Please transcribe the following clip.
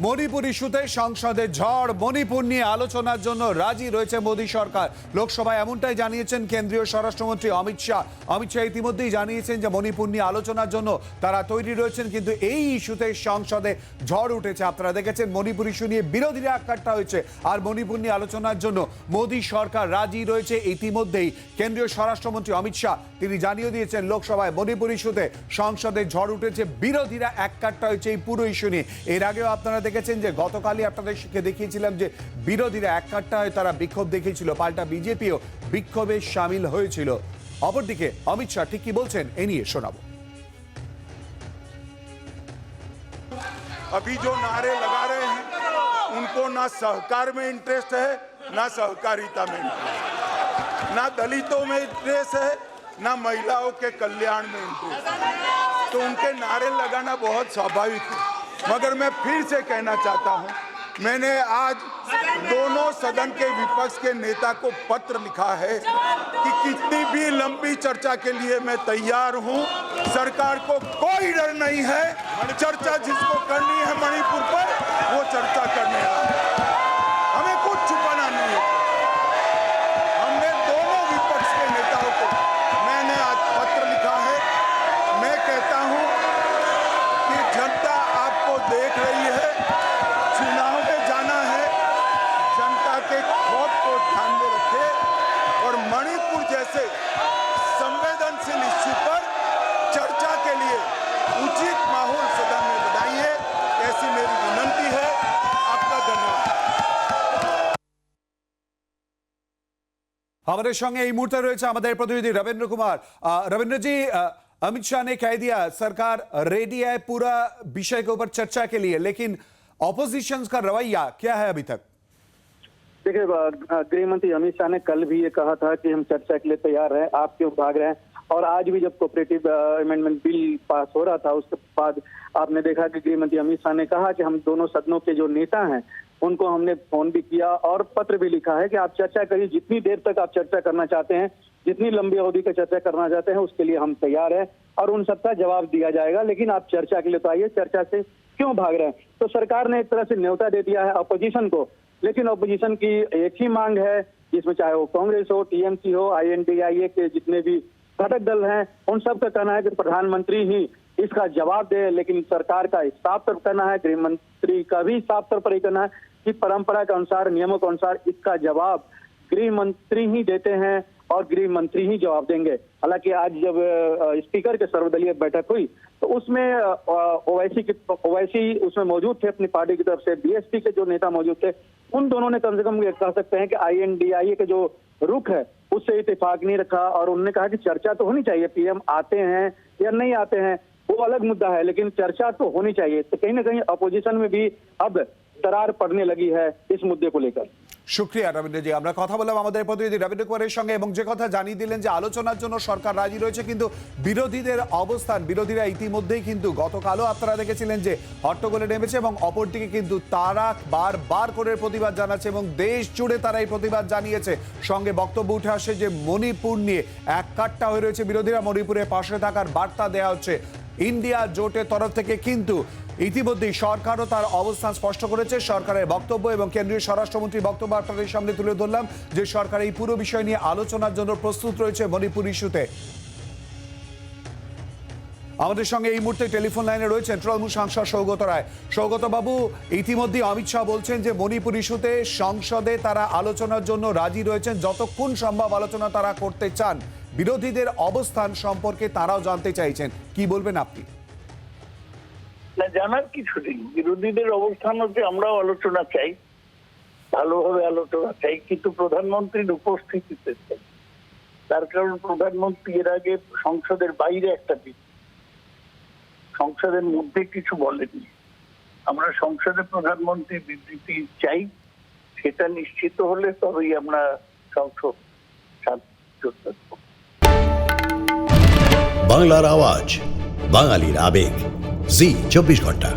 মণিপুর ইস্যুতে সংসদে ঝড়। মণিপুর নিয়ে আলোচনার জন্য রাজি রয়েছে মোদী সরকার। লোকসভায় এমনটাই জানিয়েছেন কেন্দ্রীয় স্বরাষ্ট্রমন্ত্রী অমিত শাহ। অমিত শাহ ইতিমধ্যেই জানিয়েছেন যে মণিপুর নিয়ে আলোচনার জন্য তারা তৈরি রয়েছেন, কিন্তু এই ইস্যুতে সংসদে ঝড় উঠেছে। আপনারা দেখেছেন মণিপুর ইস্যু নিয়ে বিরোধীরা এককাট্টা হয়েছে, আর মণিপুর নিয়ে আলোচনার জন্য মোদী সরকার রাজি রয়েছে। ইতিমধ্যেই কেন্দ্রীয় স্বরাষ্ট্রমন্ত্রী অমিত শাহ তিনি জানিয়ে দিয়েছেন লোকসভায় মণিপুর ইস্যুতে সংসদে ঝড় উঠেছে, বিরোধীরা এককাট্টা হয়েছে এই পুরো ইস্যু নিয়ে। এর আগেও আপনারা দেখেছেন যে গতকালই আপনাদেরকে দেখিয়েছিলাম যে বিরোধীরা এককাট্টা হয়ে তারা বিক্ষোভ দেখিয়েছিল, পাল্টা বিজেপিও বিক্ষোভে সামিল হয়েছিল। অপরদিকে অমিত শাহ ঠিক কি বলছেন এ নিয়ে শোনাবো। अभी जो नारे लगा रहे हैं उनको ना सहकार में इंटरेस्ट है, ना सहकारिता में इंटरेस्ट, ना दलितों में इंटरेस्ट है, ना महिलाओं के कल्याण में इंटरेस्ट। तो उनके नारे लगाना बहुत स्वाभाविक है। मगर मैं फिर से कहना चाहता हूं, मैंने आज दोनों सदन के विपक्ष के नेता को पत्र लिखा है कि कितनी भी लंबी चर्चा के लिए मैं तैयार हूं। सरकार को कोई डर नहीं है। चर्चा जिसको करनी है मणिपुर पर वो चर्चा करने हमें कुछ छुपाना नहीं है। हमने दोनों विपक्ष के नेताओं को मैंने आज पत्र लिखा है। मैं कहता हूं कि जनता आपको देख रही है, चुनाव में जाना है, जनता के खौफ को ध्यान में रखे और मणिपुर जैसे संवेदनशील इश्यू पर चर्चा के लिए उचित माहौल सदन में बनाइए, ऐसी मेरी विनती है। आपका धन्यवाद। हमारे संगे এই মুহূর্তে রয়েছে আমাদের প্রতিনিধি रविंद्र कुमार। रविंद्र जी, अमित शाह ने कह दिया सरकार रेडी है पूरा विषय के ऊपर चर्चा के लिए, लेकिन ऑपोजिशन का रवैया क्या है अभी तक? देखिए, गृह मंत्री अमित शाह ने कल भी ये कहा था कि हम चर्चा के लिए तैयार हैं, आप क्यों भाग रहे हैं। और आज भी जब कोऑपरेटिव अमेंडमेंट बिल पास हो रहा था उसके बाद आपने देखा कि गृह मंत्री अमित शाह ने कहा कि हम दोनों सदनों के जो नेता हैं उनको हमने फोन भी किया और पत्र भी लिखा है कि आप चर्चा करिए, जितनी देर तक आप चर्चा करना चाहते हैं, जितनी लंबी अवधि का चर्चा करना चाहते हैं उसके लिए हम तैयार हैं और उन सबका जवाब दिया जाएगा। लेकिन आप चर्चा के लिए तो आइए, चर्चा से क्यों भाग रहे हैं। तो सरकार ने एक तरह से न्योता दे दिया है अपोजिशन को, लेकिन अपोजिशन की एक ही मांग है, जिसमें चाहे वो कांग्रेस हो, टीएमसी हो, INDIA के जितने भी घटक दल हैं, उन सब का कहना है कि प्रधानमंत्री ही इसका जवाब दे। लेकिन सरकार का साफ तौर कहना है, गृह मंत्री का भी साफ तौर पर ही कहना है कि परंपरा के अनुसार, नियमों के अनुसार इसका जवाब गृह मंत्री ही देते हैं और गृह मंत्री ही जवाब देंगे। हालांकि आज जब स्पीकर के सर्वदलीय बैठक हुई तो उसमें ओवैसी उसमें मौजूद थे, अपनी पार्टी की तरफ से BSP के जो नेता मौजूद थे, उन दोनों ने कम से कम कह सकते हैं कि INDIA के जो रुख है उससे इत्तेफाक नहीं रखा और उन्होंने कहा कि चर्चा तो होनी चाहिए, PM आते हैं या नहीं आते हैं वो अलग मुद्दा है, लेकिन चर्चा तो होनी चाहिए। तो कहीं ना कहीं अपोजिशन में भी अब दरार पड़ने लगी है इस मुद्दे को लेकर। শুক্রিয়া রবীন্দ্র জি। আমরা কথা বললাম আমাদের প্রতিনিধি রবীন্দ্র কুমারের সঙ্গে এবং যে কথা জানিয়ে দিলেন যে আলোচনার জন্য সরকার রাজি রয়েছে, কিন্তু বিরোধীদের অবস্থান, বিরোধীরা ইতিমধ্যেই কিন্তু গতকালও আপনারা দেখেছিলেন যে হট্টগোলে নেমেছে এবং অপরদিকে কিন্তু তারা বারবার করে প্রতিবাদ জানাচ্ছে এবং দেশ জুড়ে তারা এই প্রতিবাদ জানিয়েছে। সঙ্গে বক্তব্য উঠে আসে যে মণিপুর নিয়ে এককাট্টা হয়ে রয়েছে বিরোধীরা, মণিপুরের পাশে থাকার বার্তা দেওয়া হচ্ছে ইন্ডিয়া জোটের তরফ থেকে। কিন্তু ইতিমধ্যেই সরকারও তার অবস্থান স্পষ্ট করেছে। সরকারের বক্তব্য এবং কেন্দ্রীয় স্বরাষ্ট্রমন্ত্রীর বক্তব্য আপনাদের সামনে তুলে ধরলাম যে সরকার এই পুরো বিষয় নিয়ে আলোচনার জন্য প্রস্তুত রয়েছে মণিপুর ইস্যুতে। আমাদের সঙ্গে এই মুহূর্তে টেলিফোন লাইনে রয়েছেন তৃণমূল সাংসদ সৌগত রায়। সৌগত বাবু, ইতিমধ্যে অমিত শাহ বলছেন যে মণিপুর ইস্যুতে সংসদে তারা আলোচনার জন্য রাজি রয়েছেন, যতক্ষণ সম্ভব আলোচনা তারা করতে চান। বিরোধীদের অবস্থান সম্পর্কে তারাও জানতে চাইছেন, কি বলবেন আপনি? না, জানার কিছু নেই। বিরোধীদের অবস্থান হচ্ছে আমরাও আলোচনা চাই, ভালোভাবে আলোচনা চাই, কিন্তু প্রধানমন্ত্রীর উপস্থিতিতে চাই। তার কারণ প্রধানমন্ত্রী এর আগে সংসদের বাইরে একটা সংসদের মধ্যে কিছু বলেননি। আমরা সংসদে প্রধানমন্ত্রীর বিবৃতি চাই, সেটা নিশ্চিত হলে তবেই আমরা সংসদ করতে পারব। বাংলার আওয়াজ, বাঙালির আবেগ, জি 24 ঘন্টা।